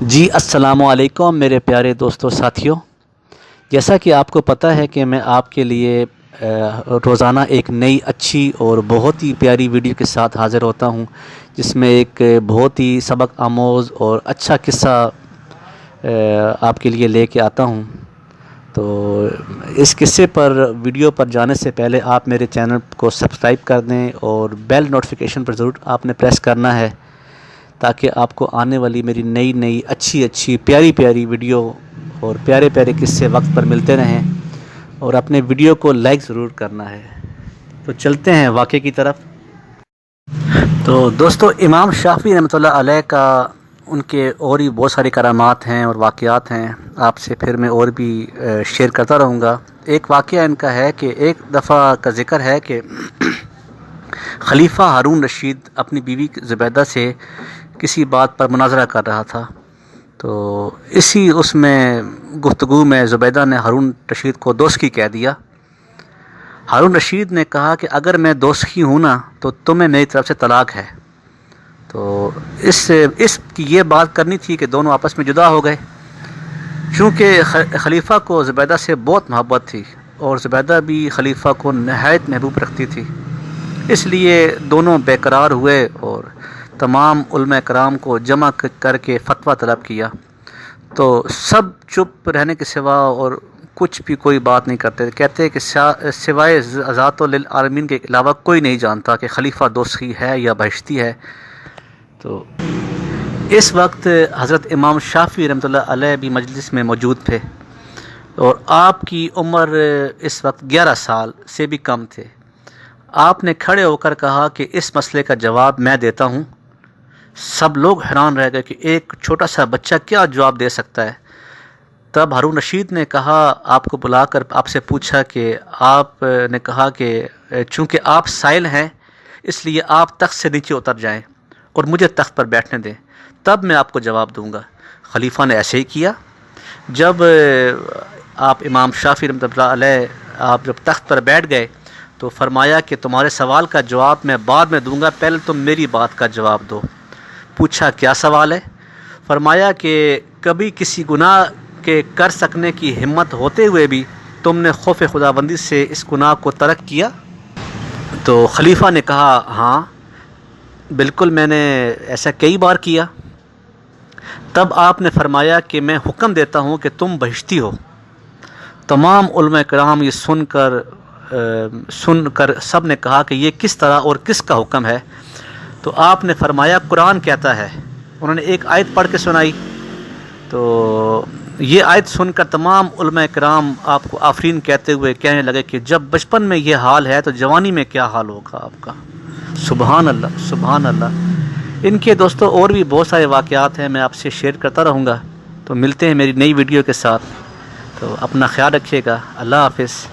جی السلام علیکم میرے پیارے دوستوں ساتھیوں، جیسا کہ آپ کو پتہ ہے کہ میں آپ کے لیے روزانہ ایک نئی اچھی اور بہت ہی پیاری ویڈیو کے ساتھ حاضر ہوتا ہوں، جس میں ایک بہت ہی سبق آموز اور اچھا قصہ آپ کے لیے لے کے آتا ہوں۔ تو اس قصے پر ویڈیو پر جانے سے پہلے آپ میرے چینل کو سبسکرائب کر دیں اور بیل نوٹیفیکیشن پر ضرور آپ نے پریس کرنا ہے، تاکہ آپ کو آنے والی میری نئی اچھی پیاری ویڈیو اور پیارے قصے وقت پر ملتے رہیں، اور اپنے ویڈیو کو لائک ضرور کرنا ہے۔ تو چلتے ہیں واقعے کی طرف۔ تو دوستو، امام شافعی رحمۃ اللہ علیہ کا ان کے اور بھی بہت ساری کرامات ہیں اور واقعات ہیں، آپ سے پھر میں اور بھی شیئر کرتا رہوں گا۔ ایک واقعہ ان کا ہے کہ ایک دفعہ کا ذکر ہے کہ خلیفہ ہارون رشید اپنی بیوی زبیدہ سے کسی بات پر مناظرہ کر رہا تھا، تو اس میں گفتگو میں زبیدہ نے ہارون رشید کو دوسخی کہہ دیا۔ ہارون رشید نے کہا کہ اگر میں دوسخی ہوں نا تو تمہیں میری طرف سے طلاق ہے۔ تو اس کی یہ بات کرنی تھی کہ دونوں آپس میں جدا ہو گئے، چونکہ خلیفہ کو زبیدہ سے بہت محبت تھی اور زبیدہ بھی خلیفہ کو نہایت محبوب رکھتی تھی، اس لیے دونوں بے قرار ہوئے اور تمام علماء کرام کو جمع کر کے فتویٰ طلب کیا۔ تو سب چپ رہنے کے سوا اور کچھ بھی کوئی بات نہیں کرتے، کہتے کہ سوائے ذات للعالمین کے علاوہ کوئی نہیں جانتا کہ خلیفہ دوسخی ہے یا بہشتی ہے۔ تو اس وقت حضرت امام شافعی رحمۃ اللہ علیہ بھی مجلس میں موجود تھے، اور آپ کی عمر اس وقت 11 سال سے بھی کم تھے۔ آپ نے کھڑے ہو کر کہا کہ اس مسئلے کا جواب میں دیتا ہوں۔ سب لوگ حیران رہ گئے کہ ایک چھوٹا سا بچہ کیا جواب دے سکتا ہے۔ تب ہارون رشید نے کہا، آپ کو بلا کر آپ سے پوچھا کہ آپ نے کہا کہ چونکہ آپ سائل ہیں اس لیے آپ تخت سے نیچے اتر جائیں اور مجھے تخت پر بیٹھنے دیں، تب میں آپ کو جواب دوں گا۔ خلیفہ نے ایسے ہی کیا۔ جب آپ امام شافعی رحمۃ اللہ علیہ آپ جب تخت پر بیٹھ گئے تو فرمایا کہ تمہارے سوال کا جواب میں بعد میں دوں گا، پہلے تم میری بات کا جواب دو۔ پوچھا کیا سوال ہے؟ فرمایا کہ کبھی کسی گناہ کے کر سکنے کی ہمت ہوتے ہوئے بھی تم نے خوف خداوندی سے اس گناہ کو ترک کیا؟ تو خلیفہ نے کہا، ہاں بالکل، میں نے ایسا کئی بار کیا۔ تب آپ نے فرمایا کہ میں حکم دیتا ہوں کہ تم بہشتی ہو۔ تمام علماء کرام یہ سن کر سب نے کہا کہ یہ کس طرح اور کس کا حکم ہے؟ تو آپ نے فرمایا قرآن کہتا ہے۔ انہوں نے ایک آیت پڑھ کے سنائی، تو یہ آیت سن کر تمام علماء کرام آپ کو آفرین کہتے ہوئے کہنے لگے کہ جب بچپن میں یہ حال ہے تو جوانی میں کیا حال ہوگا آپ کا۔ سبحان اللہ، سبحان اللہ۔ ان کے دوستوں اور بھی بہت سارے واقعات ہیں، میں آپ سے شیئر کرتا رہوں گا۔ تو ملتے ہیں میری نئی ویڈیو کے ساتھ، تو اپنا خیال رکھیے گا۔ اللہ حافظ۔